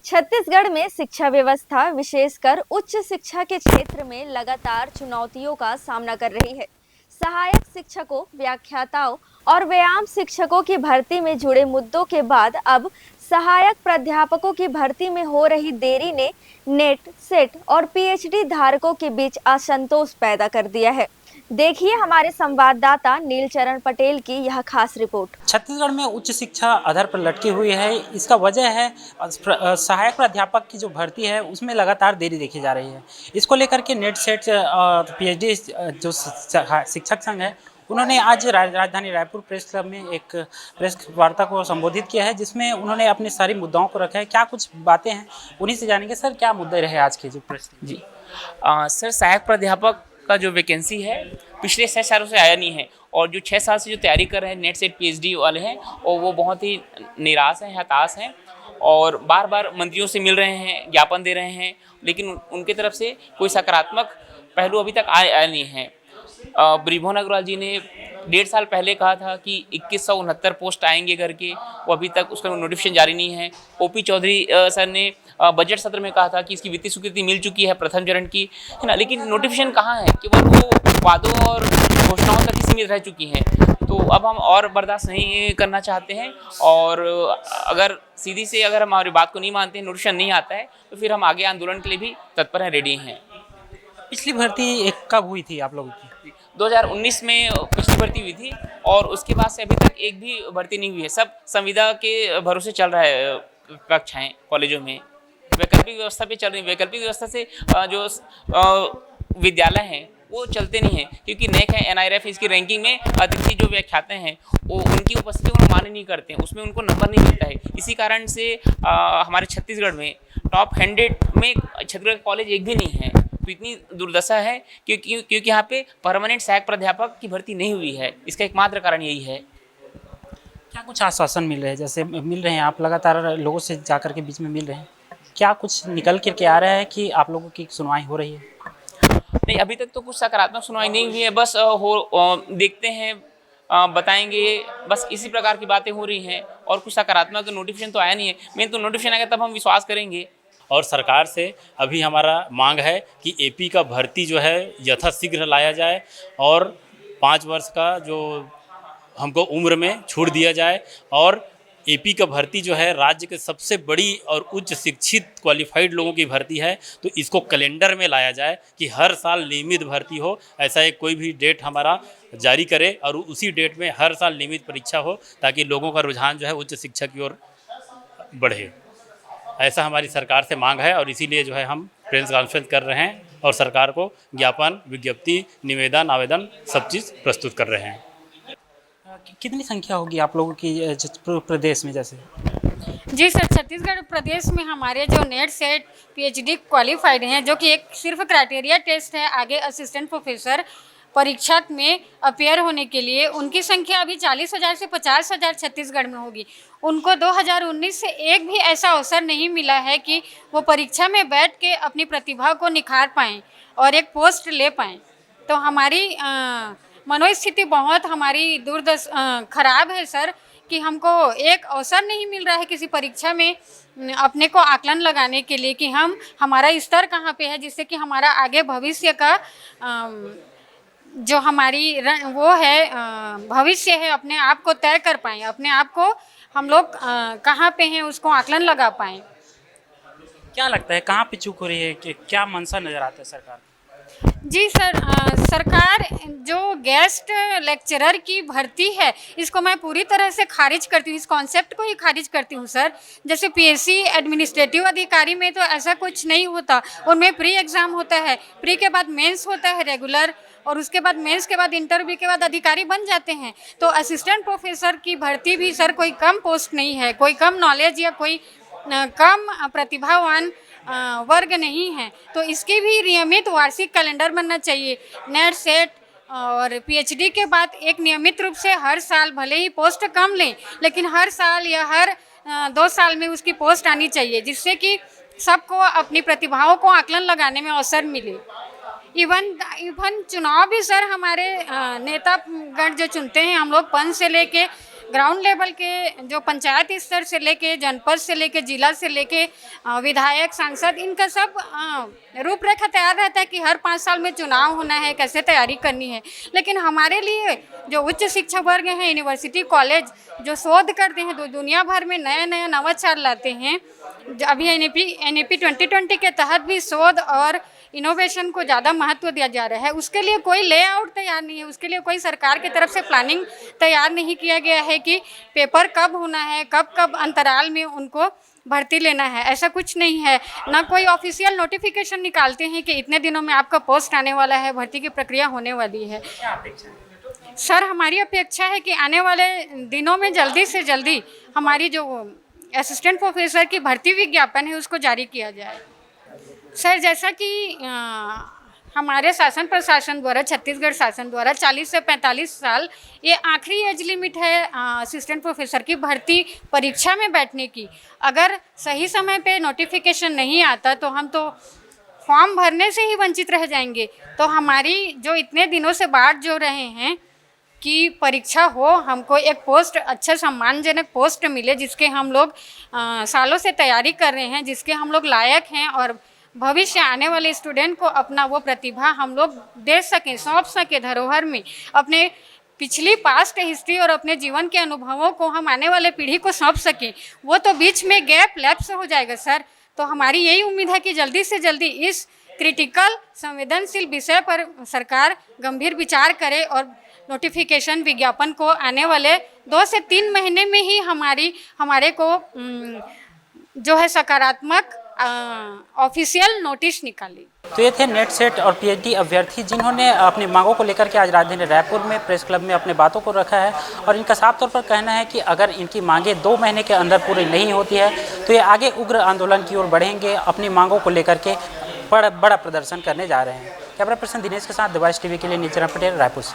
छत्तीसगढ़ में शिक्षा व्यवस्था विशेषकर उच्च शिक्षा के क्षेत्र में लगातार चुनौतियों का सामना कर रही है। सहायक शिक्षकों, व्याख्याताओं और व्यायाम शिक्षकों की भर्ती में जुड़े मुद्दों के बाद अब सहायक प्राध्यापकों की भर्ती में हो रही देरी ने नेट, सेट और पीएचडी धारकों के बीच असंतोष पैदा कर दिया है। देखिए हमारे संवाददाता नीलचरण पटेल की यह खास रिपोर्ट। छत्तीसगढ़ में उच्च शिक्षा अधर पर लटकी हुई है। इसका वजह है सहायक प्राध्यापक की जो भर्ती है उसमें लगातार देरी देखी जा रही है। इसको लेकर के नेट सेट और पीएचडी जो शिक्षक संघ है उन्होंने आज राजधानी रायपुर प्रेस क्लब में एक प्रेस वार्ता को संबोधित किया है, जिसमें उन्होंने अपनी सारी मुद्दाओं को रखा है। क्या कुछ बातें हैं उन्हीं से जानेंगे। सर, क्या मुद्दे रहे आज के जो प्रेस? जी सर, सहायक प्राध्यापक का जो वैकेंसी है पिछले 6 सालों से आया नहीं है, और जो 6 साल से जो तैयारी कर रहे हैं नेट सेट पीएचडी वाले हैं और वो बहुत ही निराश हैं, हताश हैं और बार बार मंत्रियों से मिल रहे हैं, ज्ञापन दे रहे हैं, लेकिन उनके तरफ से कोई सकारात्मक पहलू अभी तक आया नहीं है। ब्रिभुवन अग्रवाल जी ने 1.5 साल पहले कहा था कि 2169 पोस्ट आएंगे करके, वो अभी तक उसका नोटिफिकेशन जारी नहीं है। ओपी चौधरी सर ने बजट सत्र में कहा था कि इसकी वित्तीय स्वीकृति मिल चुकी है प्रथम चरण की, है ना, लेकिन नोटिफिकेशन कहाँ है, केवल वो वादों और घोषणाओं तक ही सीमित रह चुकी हैं। तो अब हम और बर्दाश्त नहीं करना चाहते हैं, और अगर सीधी से अगर हम हमारी बात को नहीं मानते हैं, नोटिफिकेशन नहीं आता है, तो फिर हम आगे आंदोलन के लिए भी तत्पर हैं, रेडी हैं। पिछली भर्ती कब हुई थी आप लोगों की? 2019 में पिछली भर्ती हुई थी, और उसके बाद से अभी तक एक भी भर्ती नहीं हुई है। सब संविदा के भरोसे चल रहा है, कक्षाएं कॉलेजों में वैकल्पिक व्यवस्था पे चल रही है। वैकल्पिक व्यवस्था से जो विद्यालय हैं वो चलते नहीं हैं, क्योंकि नेक है, एनआईआरएफ इसकी रैंकिंग में अतिथि जो व्याख्याता हैं वो उनकी उपस्थिति को मान्य नहीं करते हैं, उसमें उनको नंबर नहीं मिलता है। इसी कारण से हमारे छत्तीसगढ़ में टॉप 100 में छत्तीसगढ़ कॉलेज एक भी नहीं है। तो इतनी दुर्दशा है क्योंकि यहाँ पे परमानेंट सहायक प्राध्यापक की भर्ती नहीं हुई है। इसका एकमात्र कारण यही है। क्या कुछ आश्वासन मिल रहे हैं, जैसे मिल रहे हैं आप लगातार लोगों से जाकर के बीच में मिल रहे हैं, क्या कुछ निकल करके आ रहा है कि आप लोगों की सुनवाई हो रही है? नहीं, अभी तक तो कुछ सकारात्मक सुनवाई नहीं हुई है। बस देखते हैं, बताएंगे, बस इसी प्रकार की बातें हो रही हैं, और कुछ सकारात्मक नोटिफिकेशन तो आया नहीं है। मेन तो नोटिफिकेशन आएगा तब हम विश्वास करेंगे। और सरकार से अभी हमारा मांग है कि एपी का भर्ती जो है यथाशीघ्र लाया जाए, और 5 वर्ष का जो हमको उम्र में छूट दिया जाए, और एपी का भर्ती जो है राज्य के सबसे बड़ी और उच्च शिक्षित क्वालिफाइड लोगों की भर्ती है, तो इसको कैलेंडर में लाया जाए कि हर साल नियमित भर्ती हो। ऐसा एक कोई भी डेट हमारा जारी करे और उसी डेट में हर साल नियमित परीक्षा हो, ताकि लोगों का रुझान जो है उच्च शिक्षा की ओर बढ़े। ऐसा हमारी सरकार से मांग है, और इसीलिए जो है हम प्रेस कॉन्फ्रेंस कर रहे हैं और सरकार को ज्ञापन, विज्ञप्ति, निवेदन, आवेदन सब चीज़ प्रस्तुत कर रहे हैं। कितनी संख्या होगी आप लोगों की प्रदेश में? जैसे जी सर, छत्तीसगढ़ प्रदेश में हमारे जो नेट सेट पीएचडी क्वालिफाइड हैं, जो कि एक सिर्फ क्राइटेरिया टेस्ट है आगे असिस्टेंट प्रोफेसर परीक्षा में अपेयर होने के लिए, उनकी संख्या अभी 40,000 से 50,000 छत्तीसगढ़ में होगी। उनको 2019 से एक भी ऐसा अवसर नहीं मिला है कि वो परीक्षा में बैठ के अपनी प्रतिभा को निखार पाएँ और एक पोस्ट ले पाएँ। तो हमारी मनोस्थिति बहुत हमारी खराब है सर, कि हमको एक अवसर नहीं मिल रहा है किसी परीक्षा में अपने को आकलन लगाने के लिए कि हमारा स्तर कहाँ पे है, जिससे कि हमारा आगे भविष्य का जो हमारी वो है भविष्य है, अपने आप को तय कर पाएँ, अपने आप को हम लोग कहाँ पे हैं उसको आकलन लगा पाएँ। क्या लगता है कहाँ पे चूक हो रही है, कि क्या मंशा नज़र आता है सरकार? जी सर, सरकार जो गेस्ट लेक्चरर की भर्ती है इसको मैं पूरी तरह से खारिज करती हूँ, इस कॉन्सेप्ट को ही खारिज करती हूँ सर। जैसे पीएससी एडमिनिस्ट्रेटिव अधिकारी में तो ऐसा कुछ नहीं होता, उनमें प्री एग्ज़ाम होता है, प्री के बाद मेंस होता है रेगुलर, और उसके बाद मेंस के बाद इंटरव्यू के बाद अधिकारी बन जाते हैं। तो असिस्टेंट प्रोफेसर की भर्ती भी सर कोई कम पोस्ट नहीं है, कोई कम नॉलेज या कोई कम प्रतिभावान वर्ग नहीं है। तो इसकी भी नियमित वार्षिक कैलेंडर बनना चाहिए। नेट सेट और पीएचडी के बाद एक नियमित रूप से हर साल, भले ही पोस्ट कम लें, लेकिन हर साल या हर 2 साल में उसकी पोस्ट आनी चाहिए, जिससे कि सबको अपनी प्रतिभाओं को आकलन लगाने में अवसर मिले। इवन चुनाव भी सर हमारे नेतागण जो चुनते हैं, हम लोग 5 से लेके ग्राउंड लेवल के जो पंचायत स्तर से लेके जनपद से लेके जिला से लेके विधायक सांसद इनका सब रूपरेखा तैयार रहता है कि हर 5 साल में चुनाव होना है, कैसे तैयारी करनी है। लेकिन हमारे लिए जो उच्च शिक्षा वर्ग हैं, यूनिवर्सिटी कॉलेज जो शोध करते हैं, दुनिया भर में नया नया नवाचार लाते हैं, अभी एनईपी 2020 के तहत भी शोध और इनोवेशन को ज़्यादा महत्व दिया जा रहा है। उसके लिए कोई लेआउट तैयार नहीं है, उसके लिए कोई सरकार की तरफ से प्लानिंग तैयार नहीं किया गया है कि पेपर कब होना है, कब कब अंतराल में उनको भर्ती लेना है। ऐसा कुछ नहीं है, ना कोई ऑफिशियल नोटिफिकेशन निकालते हैं कि इतने दिनों में आपका पोस्ट आने वाला है, भर्ती की प्रक्रिया होने वाली है। सर, हमारी अपेक्षा है कि आने वाले दिनों में जल्दी से जल्दी हमारी जो असिस्टेंट प्रोफेसर की भर्ती विज्ञापन है उसको जारी किया जाए। सर, जैसा कि हमारे शासन प्रशासन द्वारा, छत्तीसगढ़ शासन द्वारा 40 से 45 साल ये आखिरी एज लिमिट है असिस्टेंट प्रोफेसर की भर्ती परीक्षा में बैठने की। अगर सही समय पे नोटिफिकेशन नहीं आता तो हम तो फॉर्म भरने से ही वंचित रह जाएंगे। तो हमारी जो इतने दिनों से बाट जो रहे हैं कि परीक्षा हो, हमको एक पोस्ट, अच्छा सम्मानजनक पोस्ट मिले जिसके हम लोग सालों से तैयारी कर रहे हैं, जिसके हम लोग लायक हैं और भविष्य आने वाले स्टूडेंट को अपना वो प्रतिभा हम लोग दे सकें, सौंप सकें धरोहर में। अपने पिछली पास्ट हिस्ट्री और अपने जीवन के अनुभवों को हम आने वाले पीढ़ी को सौंप सकें। वो तो बीच में गैप लैप्स हो जाएगा सर। तो हमारी यही उम्मीद है कि जल्दी से जल्दी इस क्रिटिकल संवेदनशील विषय पर सरकार गंभीर विचार करे और नोटिफिकेशन विज्ञापन को आने वाले 2 से 3 महीने में ही हमारे को जो है सकारात्मक ऑफिशियल नोटिस निकाली। तो ये थे नेट सेट और पीएचडी अभ्यर्थी जिन्होंने अपनी मांगों को लेकर के आज राजधानी रायपुर में प्रेस क्लब में अपने बातों को रखा है और इनका साफ तौर पर कहना है कि अगर इनकी मांगें 2 महीने के अंदर पूरी नहीं होती है तो ये आगे उग्र आंदोलन की ओर बढ़ेंगे, अपनी मांगों को लेकर के बड़ा प्रदर्शन करने जा रहे हैं। कैमरा पर्सन दिनेश के साथ दिवाइस टीवी के लिए नीचरा पटेल, रायपुर से।